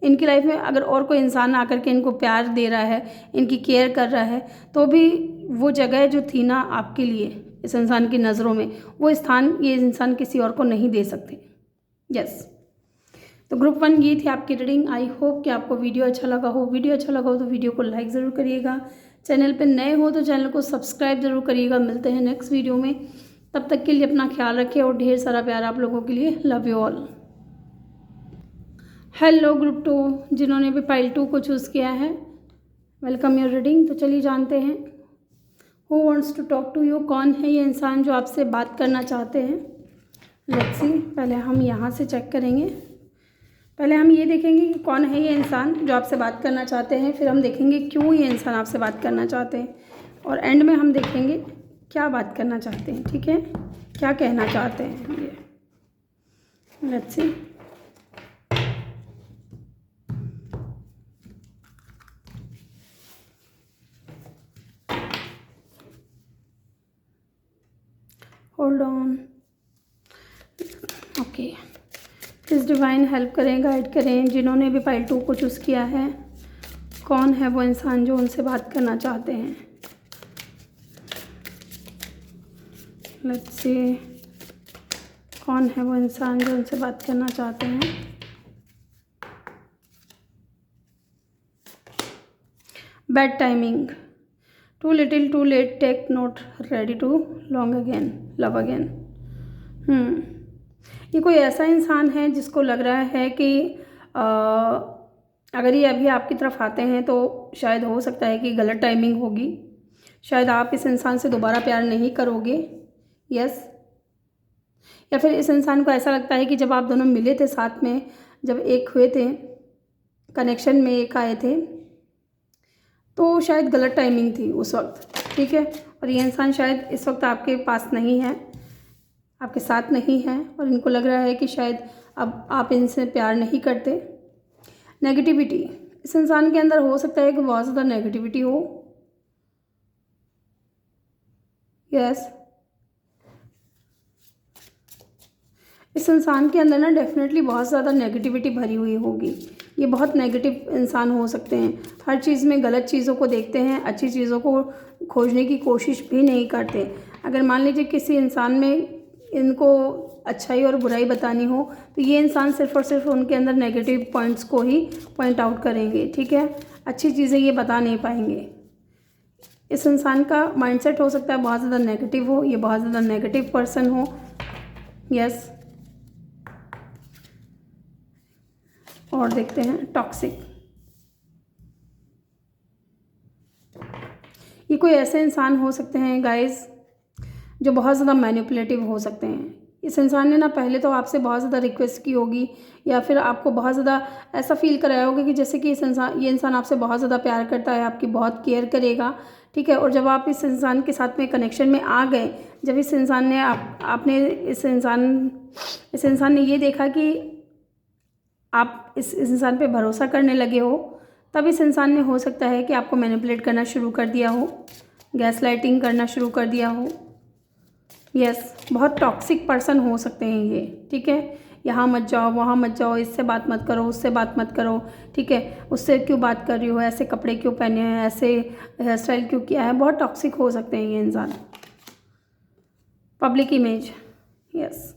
इनकी लाइफ में अगर और कोई इंसान आकर के इनको प्यार दे रहा है, इनकी केयर कर रहा है, तो भी वो जगह जो थी ना आपके लिए इस इंसान की नज़रों में, वो स्थान ये इंसान किसी और को नहीं दे सकते। यस, तो ग्रुप 1 ये थी आपकी रीडिंग। आई होप कि आपको वीडियो अच्छा लगा हो। वीडियो अच्छा लगा हो तो वीडियो को लाइक ज़रूर करिएगा। चैनल पे नए हो तो चैनल को सब्सक्राइब ज़रूर करिएगा। मिलते हैं नेक्स्ट वीडियो में, तब तक के लिए अपना ख्याल रखिए और ढेर सारा प्यार आप लोगों के लिए। Love you all. Hello group 2, जिन्होंने भी पाइल 2 को चूज़ किया है, वेलकम योर रीडिंग। तो चलिए जानते हैं who wants to talk to you. कौन है ये इंसान जो आपसे बात करना चाहते हैं। लेट्स सी, पहले हम यहाँ से चेक करेंगे। पहले हम ये देखेंगे कि कौन है ये इंसान जो आपसे बात करना चाहते हैं, फिर हम देखेंगे क्यों ये इंसान आपसे बात करना चाहते हैं, और एंड में हम देखेंगे क्या बात करना चाहते हैं। ठीक है, क्या कहना चाहते हैं ये। Let's see. Hold on. Okay, please divine help करें, गाइड करें जिन्होंने भी पाइल 2 को चूज़ किया है। कौन है वो इंसान जो उनसे बात करना चाहते हैं। लेट्स सी, कौन है वो इंसान जो उनसे बात करना चाहते हैं। Bad timing, too little too late, take note, ready to long again, love again. ये कोई ऐसा इंसान है जिसको लग रहा है कि अगर ये अभी आपकी तरफ आते हैं तो शायद हो सकता है कि गलत टाइमिंग होगी, शायद आप इस इंसान से दोबारा प्यार नहीं करोगे। यस, या फिर इस इंसान को ऐसा लगता है कि जब आप दोनों मिले थे साथ में, जब एक हुए थे, कनेक्शन में एक आए थे, तो शायद गलत टाइमिंग थी उस वक्त। ठीक है, और ये इंसान शायद इस वक्त आपके पास नहीं है, आपके साथ नहीं है, और इनको लग रहा है कि शायद अब आप इनसे प्यार नहीं करते। नेगेटिविटी, इस इंसान के अंदर हो सकता है कि बहुत ज़्यादा नेगेटिविटी हो। यस, इस इंसान के अंदर ना डेफिनेटली बहुत ज़्यादा नेगेटिविटी भरी हुई होगी। ये बहुत नेगेटिव इंसान हो सकते हैं, हर चीज़ में गलत चीज़ों को देखते हैं, अच्छी चीज़ों को खोजने की कोशिश भी नहीं करते। अगर मान लीजिए किसी इंसान में इनको अच्छाई और बुराई बतानी हो तो ये इंसान सिर्फ़ और सिर्फ उनके अंदर नेगेटिव पॉइंट्स को ही पॉइंट आउट करेंगे। ठीक है, अच्छी चीज़ें ये बता नहीं पाएंगे। इस इंसान का माइंडसेट हो सकता है बहुत ज़्यादा नेगेटिव हो, ये बहुत ज़्यादा नेगेटिव पर्सन हो। यस, और देखते हैं टॉक्सिक। ये कोई ऐसे इंसान हो सकते हैं गाइस जो बहुत ज़्यादा मैनिपुलेटिव हो सकते हैं। इस इंसान ने ना पहले तो आपसे बहुत ज़्यादा रिक्वेस्ट की होगी, या फिर आपको बहुत ज़्यादा ऐसा फील कराया होगा कि जैसे कि ये इंसान आपसे बहुत ज़्यादा प्यार करता है, आपकी बहुत केयर करेगा। ठीक है, और जब आप इस इंसान के साथ में कनेक्शन में आ गए, जब इस इंसान ने आपने इस इंसान ने ये देखा कि आप इस इंसान पे भरोसा करने लगे हो, तब इस इंसान ने हो सकता है कि आपको मैनिपुलेट करना शुरू कर दिया हो, गैसलाइटिंग करना शुरू कर दिया हो। यस, बहुत टॉक्सिक पर्सन हो सकते हैं ये। ठीक है, यहाँ मत जाओ, वहाँ मत जाओ, इससे बात मत करो, उससे बात मत करो। ठीक है, उससे क्यों बात कर रही हो, ऐसे कपड़े क्यों पहने हैं, ऐसे हेयर स्टाइल क्यों किया है। बहुत टॉक्सिक हो सकते हैं ये इंसान। पब्लिक इमेज, यस,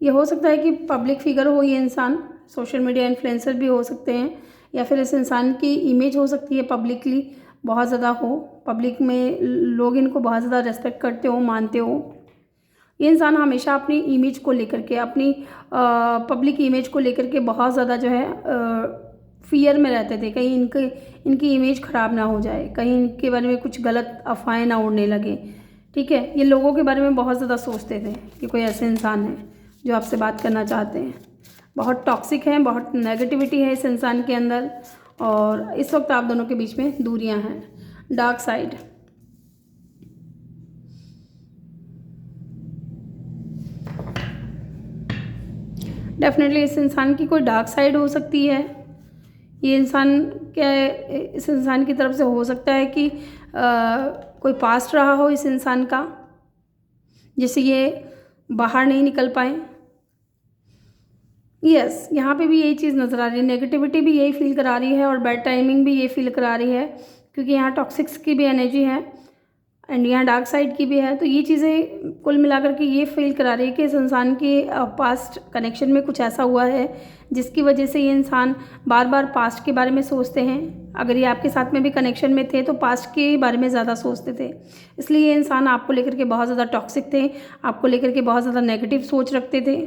ये हो सकता है कि पब्लिक फिगर हो ये इंसान, सोशल मीडिया इन्फ्लुएंसर भी हो सकते हैं, या फिर इस इंसान की इमेज हो सकती है पब्लिकली बहुत ज़्यादा हो, पब्लिक में लोग इनको बहुत ज़्यादा रेस्पेक्ट करते हो, मानते हो। ये इंसान हमेशा अपनी इमेज को लेकर के, अपनी पब्लिक इमेज को लेकर के बहुत ज़्यादा जो है फियर में रहते थे, कहीं इनकी इमेज ख़राब ना हो जाए, कहीं इनके बारे में कुछ गलत अफवाहें ना उड़ने लगे। ठीक है, ये लोगों के बारे में बहुत ज़्यादा सोचते थे कि कोई ऐसे इंसान है जो आपसे बात करना चाहते हैं। बहुत टॉक्सिक हैं, बहुत नेगेटिविटी है इस इंसान के अंदर, और इस वक्त आप दोनों के बीच में दूरियां हैं। डार्क साइड, डेफिनेटली इस इंसान की कोई डार्क साइड हो सकती है। ये इंसान क्या, इस इंसान की तरफ से हो सकता है कि कोई पास्ट रहा हो इस इंसान का, जिससे ये बाहर नहीं निकल पाए। यस, यहाँ पे भी यही चीज़ नज़र आ रही है, नेगेटिविटी भी यही फील करा रही है, और बैड टाइमिंग भी ये फील करा रही है, क्योंकि यहाँ टॉक्सिक्स की भी एनर्जी है एंड यहाँ डार्क साइड की भी है। तो ये चीज़ें कुल मिलाकर के ये फील करा रही है कि इस इंसान के पास्ट कनेक्शन में कुछ ऐसा हुआ है जिसकी वजह से ये इंसान बार बार पास्ट के बारे में सोचते हैं। अगर ये आपके साथ में भी कनेक्शन में थे तो पास्ट के बारे में ज़्यादा सोचते थे, इसलिए ये इंसान आपको लेकर के बहुत ज़्यादा टॉक्सिक थे, आपको लेकर के बहुत ज़्यादा नेगेटिव सोच रखते थे।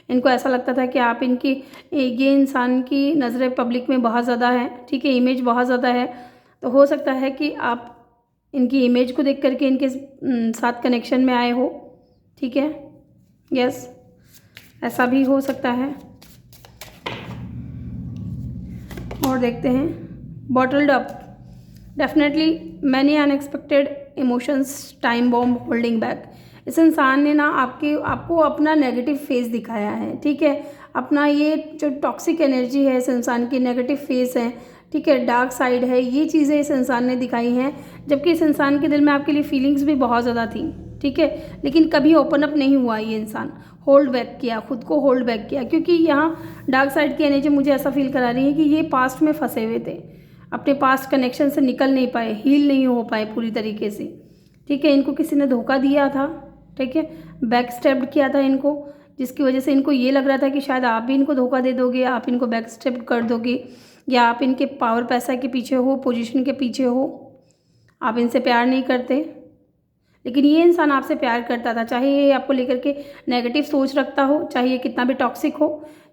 इनको ऐसा लगता था कि आप ये इंसान की नज़रें पब्लिक में बहुत ज़्यादा है। ठीक है, इमेज बहुत ज़्यादा है, तो हो सकता है कि आप इनकी इमेज को देख करके इनके साथ कनेक्शन में आए हो। ठीक है, यस, ऐसा भी हो सकता है। और देखते हैं bottled up, definitely many unexpected emotions, time bomb holding back. इस इंसान ने ना आपको अपना नेगेटिव फेस दिखाया है, ठीक है। अपना ये जो टॉक्सिक एनर्जी है इस इंसान की, नेगेटिव फेस है, ठीक है, डार्क साइड है, ये चीज़ें इस इंसान ने दिखाई हैं। जबकि इस इंसान के दिल में आपके लिए फीलिंग्स भी बहुत ज़्यादा थी, ठीक है, लेकिन कभी ओपन अप नहीं हुआ ये इंसान, होल्ड बैक किया, खुद को होल्ड बैक किया। क्योंकि यहाँ डार्क साइड की एनर्जी मुझे ऐसा फील करा रही है कि ये पास्ट में फंसे हुए थे, अपने पास्ट कनेक्शन से निकल नहीं पाए, हील नहीं हो पाए पूरी तरीके से, ठीक है। इनको किसी ने धोखा दिया था, ठीक है, बैक स्टेप्ड किया था इनको, जिसकी वजह से इनको ये लग रहा था कि शायद आप भी इनको धोखा दे दोगे, आप इनको बैक स्टेप कर दोगे, या आप इनके पावर पैसा के पीछे हो, पोजीशन के पीछे हो, आप इनसे प्यार नहीं करते। लेकिन ये इंसान आपसे प्यार करता था, चाहे ये आपको लेकर के नेगेटिव सोच रखता हो, चाहे ये कितना भी टॉक्सिक हो,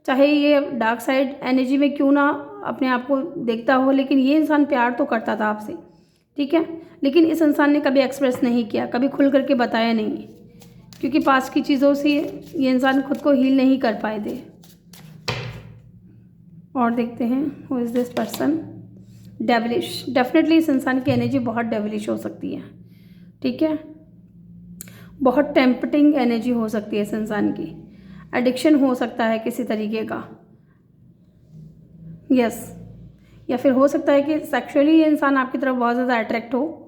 चाहे ये डार्क साइड एनर्जी में क्यों ना अपने आप को देखता हो, लेकिन ये इंसान प्यार तो करता था आपसे, ठीक है। लेकिन इस इंसान ने कभी एक्सप्रेस नहीं किया, कभी खुल करके बताया नहीं, क्योंकि पास्ट की चीज़ों से ये इंसान खुद को हील नहीं कर पाए थे। और देखते हैं who is this person, devilish. Definitely इस इंसान की एनर्जी बहुत डेविलिश हो सकती है, ठीक है, बहुत टेम्पटिंग एनर्जी हो सकती है इस इंसान की, एडिक्शन हो सकता है किसी तरीके का, यस, या फिर हो सकता है कि सेक्सुअली ये इंसान आपकी तरफ बहुत ज़्यादा अट्रैक्ट हो,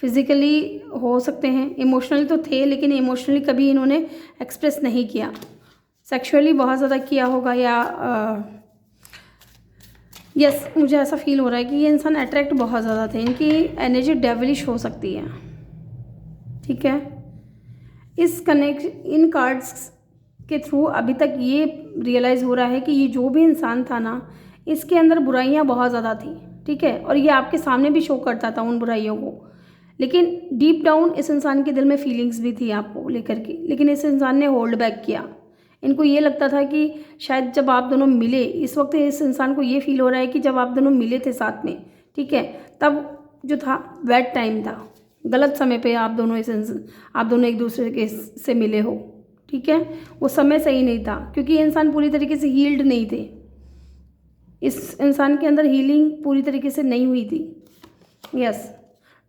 फिज़िकली हो सकते हैं, इमोशनली तो थे लेकिन इमोशनली कभी इन्होंने एक्सप्रेस नहीं किया, सेक्सुअली बहुत ज़्यादा किया होगा, या यस मुझे ऐसा फील हो रहा है कि ये इंसान अट्रैक्ट बहुत ज़्यादा थे, इनकी एनर्जी डेविलिश हो सकती है, ठीक है। इन कार्ड्स के थ्रू अभी तक ये रियलाइज़ हो रहा है कि ये जो भी इंसान था ना, इसके अंदर बुराइयां बहुत ज़्यादा थी, ठीक है, और ये आपके सामने भी शो करता था उन बुराइयों को, लेकिन डीप डाउन इस इंसान के दिल में फीलिंग्स भी थी आपको लेकर के, लेकिन इस इंसान ने होल्ड बैक किया। इनको ये लगता था कि शायद जब आप दोनों मिले, इस वक्त इस इंसान को ये फील हो रहा है कि जब आप दोनों मिले थे साथ में, ठीक है, तब जो था बैड टाइम था, गलत समय पे आप दोनों एक दूसरे के से मिले हो, ठीक है, वो समय सही नहीं था, क्योंकि ये इंसान पूरी तरीके से हील्ड नहीं थे, इस इंसान के अंदर हीलिंग पूरी तरीके से नहीं हुई थी, यस।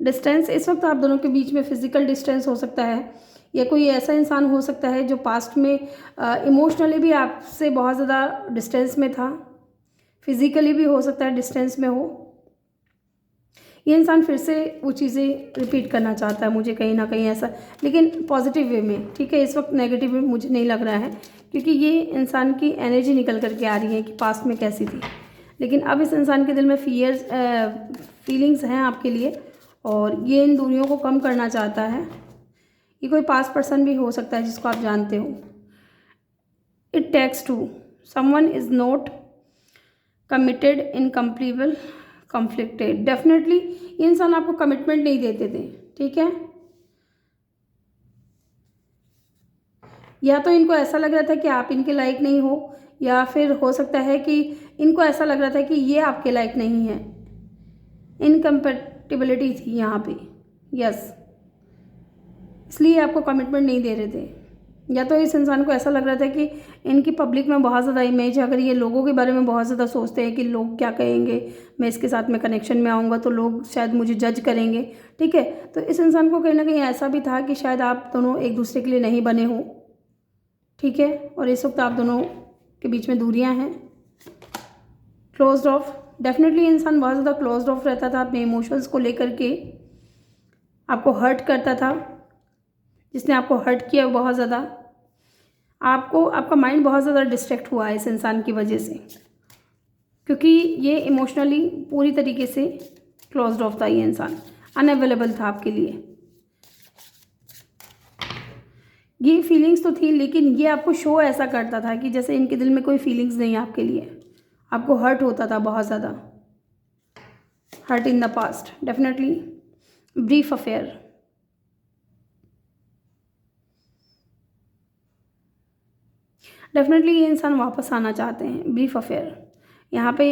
डिस्टेंस इस वक्त आप दोनों के बीच में फिजिकल डिस्टेंस हो सकता है, या कोई ऐसा इंसान हो सकता है जो पास्ट में इमोशनली भी आपसे बहुत ज़्यादा डिस्टेंस में था, फिज़िकली भी हो सकता है डिस्टेंस में हो। ये इंसान फिर से वो चीज़ें रिपीट करना चाहता है, मुझे कहीं ना कहीं ऐसा, लेकिन पॉजिटिव वे में, ठीक है, इस वक्त नेगेटिव में मुझे नहीं लग रहा है, क्योंकि ये इंसान की एनर्जी निकल करके आ रही है कि पास्ट में कैसी थी, लेकिन अब इस इंसान के दिल में फीलिंग्स हैं आपके लिए, और ये इन दूरियों को कम करना चाहता है। ये कोई पास्ट पर्सन भी हो सकता है जिसको आप जानते हो। It takes to, someone is not committed, incompatible, conflicted. Definitely ये इंसान आपको कमिटमेंट नहीं देते थे, ठीक है, या तो इनको ऐसा लग रहा था कि आप इनके लायक नहीं हो, या फिर हो सकता है कि इनको ऐसा लग रहा था कि ये आपके लायक नहीं है, इनकम्पेटिबिलिटी थी यहाँ पे, यस, इसलिए आपको कमिटमेंट नहीं दे रहे थे। या तो इस इंसान को ऐसा लग रहा था कि इनकी पब्लिक में बहुत ज़्यादा इमेज है, अगर ये लोगों के बारे में बहुत ज़्यादा सोचते हैं कि लोग क्या कहेंगे, मैं इसके साथ में कनेक्शन में आऊँगा तो लोग शायद मुझे जज करेंगे, ठीक है, तो इस इंसान को कहीं ना कहीं ऐसा भी था कि शायद आप दोनों एक दूसरे के लिए नहीं बने हो, ठीक है, और इस वक्त आप दोनों के बीच में दूरियां हैं। क्लोज्ड ऑफ, डेफिनेटली इंसान बहुत ज़्यादा क्लोज्ड ऑफ रहता था अपने इमोशंस को लेकर के, आपको हर्ट करता था, जिसने आपको हर्ट किया बहुत ज़्यादा, आपका माइंड बहुत ज़्यादा डिस्ट्रैक्ट हुआ है इस इंसान की वजह से, क्योंकि ये इमोशनली पूरी तरीके से क्लोज्ड ऑफ था, ये इंसान अनअवेलेबल था आपके लिए। ये फीलिंग्स तो थी, लेकिन ये आपको शो ऐसा करता था कि जैसे इनके दिल में कोई फीलिंग्स नहीं है आपके लिए, आपको हर्ट होता था बहुत ज़्यादा, hurt in the past. Definitely brief affair, definitely ये इंसान वापस आना चाहते हैं। ब्रीफ अफेयर यहाँ पे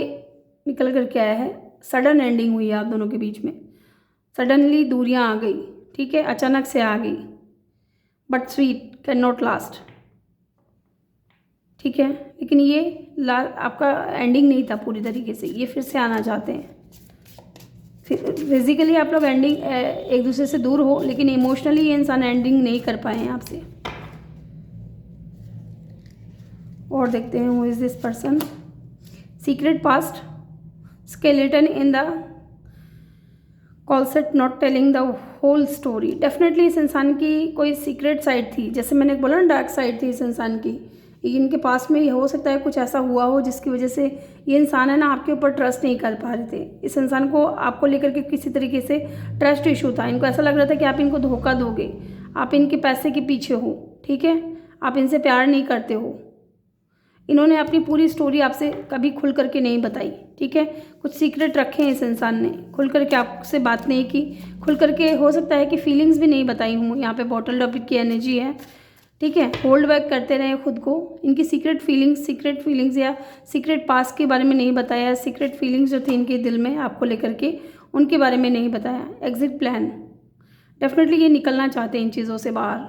निकल कर के आया है, सडन एंडिंग हुई है आप दोनों के बीच में, सडनली दूरियां आ गई, ठीक है, अचानक से आ गई, but sweet can not last. ठीक है, लेकिन ये आपका एंडिंग नहीं था पूरी तरीके से, ये फिर से आना चाहते हैं। फिजिकली आप लोग एंडिंग एक दूसरे से दूर हो, लेकिन इमोशनली ये इंसान एंडिंग नहीं कर पाए हैं आपसे। और देखते हैं who is this person. Secret past, skeleton in the closet, not telling the whole story. Definitely इस इंसान की कोई सीक्रेट साइड थी, जैसे मैंने बोला ना डार्क साइड थी इस इंसान की। इनके पास में हो सकता है कुछ ऐसा हुआ हो जिसकी वजह से ये इंसान है ना आपके ऊपर ट्रस्ट नहीं कर पा रहे थे। इस इंसान को आपको लेकर के किसी तरीके से ट्रस्ट इशू था। इनको ऐसा लग रहा था कि आप इनको धोखा दोगे, आप इनके पैसे के पीछे हो, ठीक है, आप इनसे प्यार नहीं करते हो। इन्होंने अपनी पूरी स्टोरी आपसे कभी खुल करके नहीं बताई, ठीक है, कुछ सीक्रेट रखे हैं इस इंसान ने, खुल करके आपसे बात नहीं की, खुल करके हो सकता है कि फीलिंग्स भी नहीं बताई हूँ। यहाँ पे बॉटल टॉपिक की एनर्जी है, ठीक है, होल्ड बैक करते रहे खुद को। इनकी सीक्रेट फीलिंग्स या सीक्रेट पास्ट के बारे में नहीं बताया, सीक्रेट फीलिंग्स जो थी इनके दिल में आपको लेकर के, उनके बारे में नहीं बताया। एग्जिट प्लान, डेफिनेटली ये निकलना चाहते हैं इन चीज़ों से बाहर,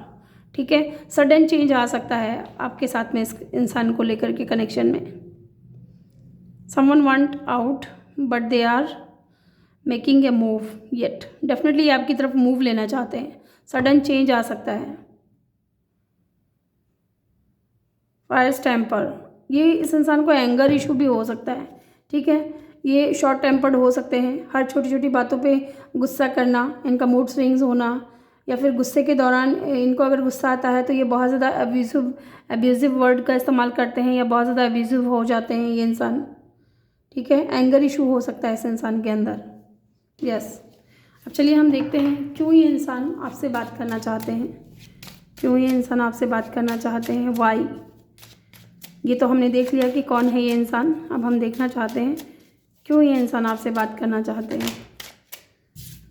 ठीक है। सडन चेंज आ सकता है आपके साथ में इस इंसान को लेकर के कनेक्शन में। Someone want out but they are making a move yet, definitely आपकी तरफ मूव लेना चाहते हैं। सडन चेंज आ सकता है। फायर टेम्पर, ये इस इंसान को एंगर इशू भी हो सकता है, ठीक है, ये शॉर्ट टेम्पर्ड हो सकते हैं। हर छोटी छोटी बातों पे गुस्सा करना, इनका मूड स्विंग्स होना, या फिर गुस्से के दौरान इनको अगर गुस्सा आता है तो ये बहुत ज़्यादा अब्यूजिव वर्ड का इस्तेमाल करते हैं या बहुत ज़्यादा अब्यूजिव हो जाते हैं ये इंसान, ठीक है। एंगर इशू हो सकता है इस इंसान के अंदर। यस, अब चलिए हम देखते हैं क्यों ये इंसान आपसे बात करना चाहते हैं, क्यों ये इंसान आपसे बात करना चाहते हैं, वाई। ये तो हमने देख लिया कि कौन है ये इंसान, अब हम देखना चाहते हैं क्यों ये इंसान आपसे बात करना चाहते हैं।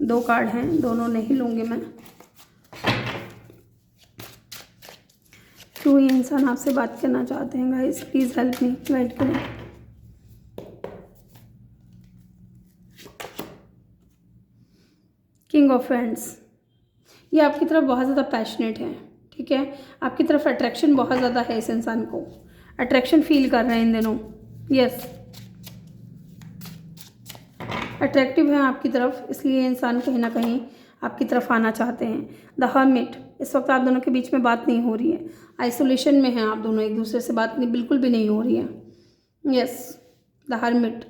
2 कार्ड हैं, दोनों नहीं लूँगी मैं। क्यों ये इंसान आपसे बात करना चाहते हैं guys, please help me, guide करें। किंग ऑफ हैंड्स, ये आपकी तरफ बहुत ज़्यादा पैशनेट है, ठीक है, आपकी तरफ अट्रैक्शन बहुत ज़्यादा है। इस इंसान को अट्रैक्शन फील कर रहे हैं इन दिनों। यस, अट्रैक्टिव है आपकी तरफ, इसलिए इंसान कहीं ना कहीं आपकी तरफ आना चाहते हैं। द हर्मिट, इस वक्त आप दोनों के बीच में बात नहीं हो रही है, आइसोलेशन में हैं आप दोनों, एक दूसरे से बात नहीं बिल्कुल भी नहीं हो रही है। यस, द हर्मिट,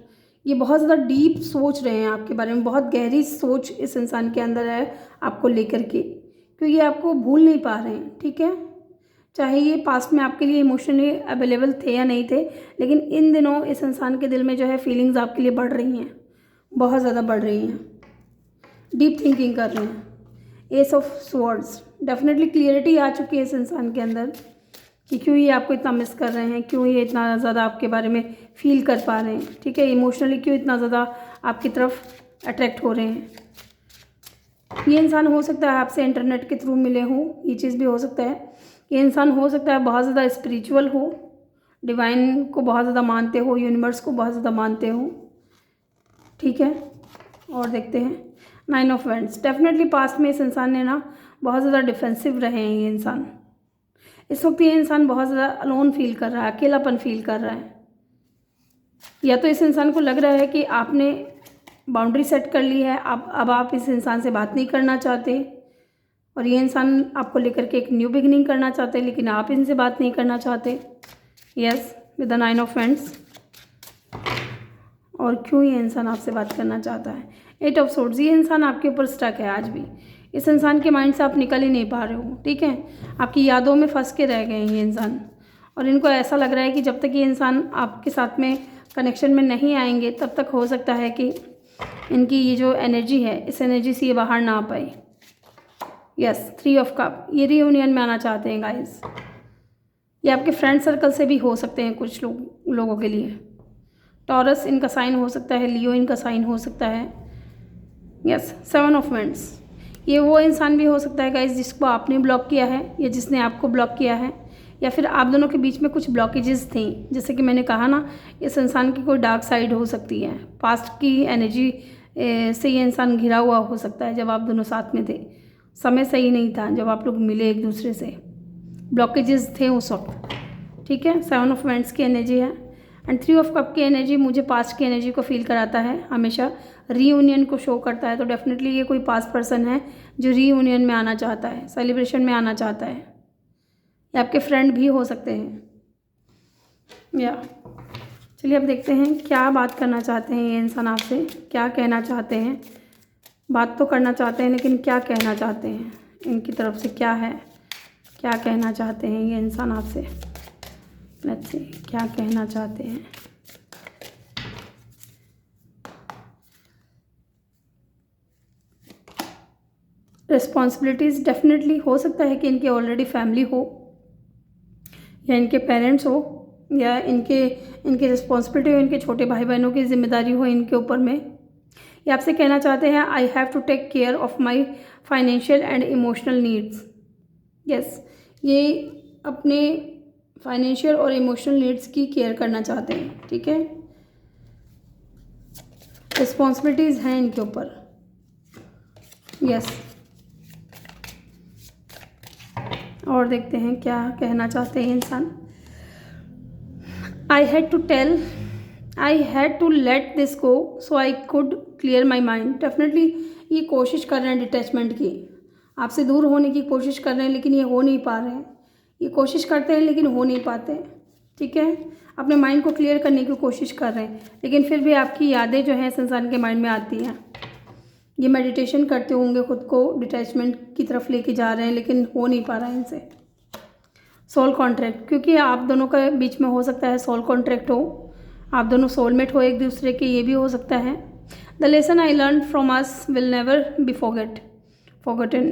ये बहुत ज़्यादा डीप सोच रहे हैं आपके बारे में, बहुत गहरी सोच इस इंसान के अंदर है आपको लेकर के, क्योंकि ये आपको भूल नहीं पा रहे हैं, ठीक है। चाहे ये पास्ट में आपके लिए इमोशनली अवेलेबल थे या नहीं थे, लेकिन इन दिनों इस इंसान के दिल में जो है फीलिंग्स आपके लिए बढ़ रही हैं, बहुत ज़्यादा बढ़ रही हैं, डीप थिंकिंग कर रहे हैं। Ace of swords, definitely clarity आ चुकी है इस इंसान के अंदर कि क्यों ये आपको इतना मिस कर रहे हैं, क्यों ये इतना ज़्यादा आपके बारे में फील कर पा रहे हैं, ठीक है, इमोशनली क्यों इतना ज़्यादा आपकी तरफ अट्रैक्ट हो रहे हैं। ये इंसान हो सकता है आपसे इंटरनेट के थ्रू मिले हों, ये चीज़ भी हो सकता है। ये इंसान हो सकता है बहुत ज़्यादा स्पिरिचुअल हो, डिवाइन को बहुत ज़्यादा मानते हो, यूनिवर्स को बहुत ज़्यादा मानते हो, ठीक है। और देखते हैं 9 ऑफ वैंड्स, डेफिनेटली पास्ट में इस इंसान ने ना बहुत ज़्यादा डिफेंसिव रहे हैं ये इंसान। इस वक्त ये इंसान बहुत ज़्यादा अलोन फील कर रहा है, अकेलापन फील कर रहा है, या तो इस इंसान को लग रहा है कि आपने बाउंड्री सेट कर ली है, अब आप इस इंसान से बात नहीं करना चाहते, और ये इंसान आपको लेकर के एक न्यू बिगनिंग करना चाहते हैं, लेकिन आप इनसे बात नहीं करना चाहते। Yes, with the 9 of wands. और क्यों ये इंसान आपसे बात करना चाहता है, 8 ऑफ सोर्ड्स, ये इंसान आपके ऊपर स्टक है आज भी, इस इंसान के माइंड से आप निकल ही नहीं पा रहे हो, ठीक है, आपकी यादों में फंस के रह गए हैं ये इंसान, और इनको ऐसा लग रहा है कि जब तक ये इंसान आपके साथ में कनेक्शन में नहीं आएंगे तब तक हो सकता है कि इनकी ये जो एनर्जी है, इस एनर्जी से ये बाहर ना आ पाए। यस, 3 ऑफ कप, ये रियूनियन में आना चाहते हैं गाइस। ये आपके फ्रेंड सर्कल से भी हो सकते हैं कुछ लोगों के लिए। टॉरस इनका साइन हो सकता है, लियो इनका साइन हो सकता है। यस, 7 ऑफ वैंड्स, ये वो इंसान भी हो सकता है गाइस जिसको आपने ब्लॉक किया है या जिसने आपको ब्लॉक किया है, या फिर आप दोनों के बीच में कुछ ब्लॉकेजेस थी। जैसे कि मैंने कहा ना, इस इंसान की कोई डार्क साइड हो सकती है, पास्ट की एनर्जी से ये इंसान घिरा हुआ हो सकता है। जब आप दोनों साथ में थे, समय सही नहीं था, जब आप लोग मिले एक दूसरे से, ब्लॉकेजेस थे उस वक्त, ठीक है। 7 ऑफ वेंट्स की एनर्जी है एंड 3 ऑफ कप की एनर्जी मुझे पास्ट की एनर्जी को फील कराता है, हमेशा रीयूनियन को शो करता है। तो डेफिनेटली ये कोई पास्ट पर्सन है जो रीयूनियन में आना चाहता है, सेलिब्रेशन में आना चाहता है, या आपके फ्रेंड भी हो सकते हैं। या चलिए अब देखते हैं क्या बात करना चाहते हैं ये इंसान आपसे, क्या कहना चाहते हैं। बात तो करना चाहते हैं लेकिन क्या कहना चाहते हैं, इनकी तरफ से क्या है, क्या कहना चाहते हैं ये इंसान आपसे। लेट्स सी क्या कहना चाहते हैं। रिस्पॉन्सिबिलिटीज़ डेफिनेटली हो सकता है कि इनके ऑलरेडी फैमिली हो या इनके पेरेंट्स हो या इनकी रिस्पॉन्सिबिलिटी हो, इनके छोटे भाई बहनों की जिम्मेदारी हो इनके ऊपर में। ये आपसे कहना चाहते हैं I have to take care of my financial and emotional needs. Yes, ये अपने फाइनेंशियल और इमोशनल नीड्स की केयर करना चाहते हैं, ठीक है। रिस्पॉन्सिबिलिटीज़ हैं इनके ऊपर। यस, और देखते हैं क्या कहना चाहते हैं इंसान। I had to let this go so I could clear my mind. Definitely ये कोशिश कर रहे हैं डिटैचमेंट की, आपसे दूर होने की कोशिश कर रहे हैं लेकिन ये हो नहीं पा रहे हैं। ये कोशिश करते हैं लेकिन हो नहीं पाते, ठीक है। अपने माइंड को क्लियर करने की कोशिश कर रहे हैं लेकिन फिर भी आपकी यादें जो हैं इस इंसान के माइंड में आती हैं। ये मेडिटेशन करते होंगे, खुद को डिटैचमेंट की तरफ लेके जा रहे हैं लेकिन हो नहीं पा रहा है इनसे। सोल कॉन्ट्रैक्ट, क्योंकि आप दोनों के बीच में हो सकता है सोल कॉन्ट्रैक्ट हो, आप दोनों सोलमेट हो एक दूसरे के, ये भी हो सकता है। The lesson I learn from us will never be forgotten.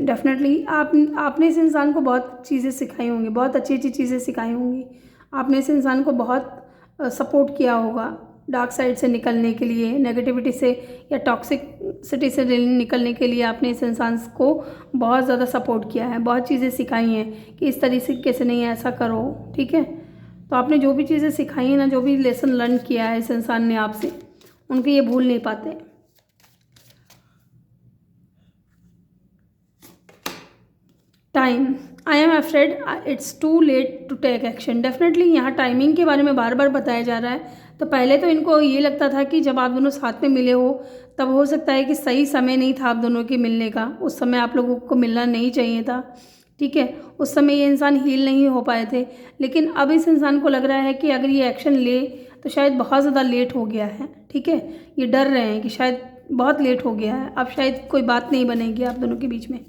Definitely आपने इस इंसान को बहुत चीज़ें सिखाई होंगी, बहुत अच्छी अच्छी चीज़ें सिखाई होंगी। आपने इस इंसान को बहुत सपोर्ट किया होगा डार्क साइड से निकलने के लिए, नेगेटिविटी से या टॉक्सिसिटी से निकलने के लिए। आपने इस इंसान को बहुत ज़्यादा सपोर्ट किया है, बहुत चीज़ें सिखाई हैं कि इस तरीके से नहीं, ऐसा करो, ठीक है। तो आपने जो भी चीज़ें सिखाई हैं ना, जो भी लेसन लर्न किया है इस इंसान ने आपसे, उनके ये भूल नहीं पाते। Time, I am afraid it's too late to take action. Definitely यहाँ टाइमिंग के बारे में बार बार बताया जा रहा है। तो पहले तो इनको ये लगता था कि जब आप दोनों साथ में मिले हो तब हो सकता है कि सही समय नहीं था आप दोनों के मिलने का, उस समय आप लोगों को मिलना नहीं चाहिए था, ठीक है। उस समय ये इंसान हील नहीं हो पाए थे, लेकिन अब इस इंसान को लग रहा है कि अगर ये एक्शन ले तो शायद बहुत ज़्यादा लेट हो गया है, ठीक है। ये डर रहे हैं कि शायद बहुत लेट हो गया है, अब शायद कोई बात नहीं बनेगी आप दोनों के बीच में।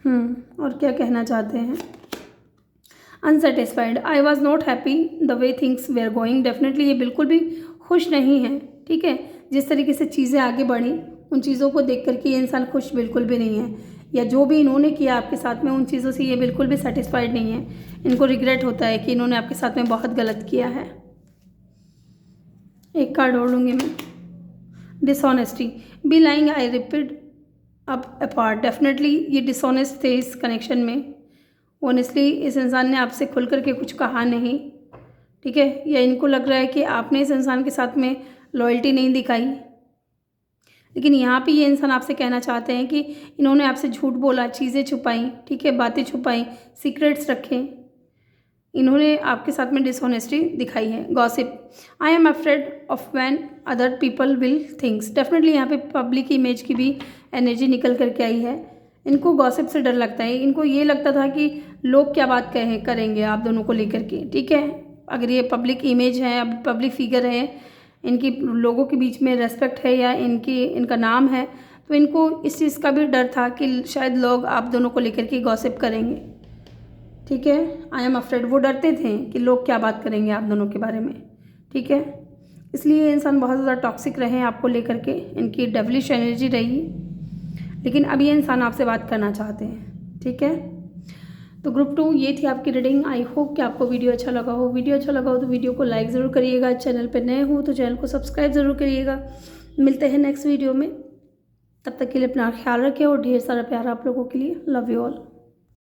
और क्या कहना चाहते हैं। Unsatisfied, I was not happy the way things were going. Definitely ये बिल्कुल भी खुश नहीं है, ठीक है। जिस तरीके से चीज़ें आगे बढ़ी उन चीज़ों को देख करके ये इंसान खुश बिल्कुल भी नहीं है, या जो भी इन्होंने किया आपके साथ में उन चीज़ों से ये बिल्कुल भी सेटिस्फाइड नहीं है। इनको रिग्रेट होता है कि इन्होंने आपके साथ में बहुत गलत किया है। एक कार्ड और लूँगी मैं। Dishonesty, B lying I repeat अब अपार्ट। डेफिनेटली ये डिसऑनेस्ट थे इस कनेक्शन में। ऑनेस्टली इस इंसान ने आपसे खुल कर के कुछ कहा नहीं, ठीक है। या इनको लग रहा है कि आपने इस इंसान के साथ में लॉयल्टी नहीं दिखाई, लेकिन यहाँ पे ये इंसान आपसे कहना चाहते हैं कि इन्होंने आपसे झूठ बोला, चीज़ें छुपाई, ठीक है, बातें छुपाई, सीक्रेट्स रखे, इन्होंने आपके साथ में डिसऑनेस्टी दिखाई है। Gossip, I am afraid of when other people will thinks. Definitely यहाँ पे पब्लिक इमेज की भी एनर्जी निकल करके आई है। इनको गॉसिप से डर लगता है, इनको ये लगता था कि लोग क्या बात करेंगे आप दोनों को लेकर के, ठीक है। अगर ये पब्लिक इमेज है, अब पब्लिक फिगर है, इनकी लोगों के बीच में रेस्पेक्ट है या इनका नाम है, तो इनको इस चीज़ का भी डर था कि शायद लोग आप दोनों को लेकर के गॉसिप करेंगे, ठीक है। आई एम अफ्रेड, वो डरते थे कि लोग क्या बात करेंगे आप दोनों के बारे में, ठीक है। इसलिए ये इंसान बहुत ज़्यादा टॉक्सिक रहे आपको लेकर के, इनकी डेविलिश एनर्जी रही, लेकिन अब ये इंसान आपसे बात करना चाहते हैं, ठीक है। तो ग्रुप 2 ये थी आपकी रीडिंग। आई होप कि आपको वीडियो अच्छा लगा हो। वीडियो अच्छा लगा हो तो वीडियो को लाइक ज़रूर करिएगा, चैनल पर नए हो तो चैनल को सब्सक्राइब ज़रूर करिएगा। मिलते हैं नेक्स्ट वीडियो में, तब तक के लिए अपना ख्याल रखें और ढेर सारा प्यार आप लोगों के लिए। Love you all.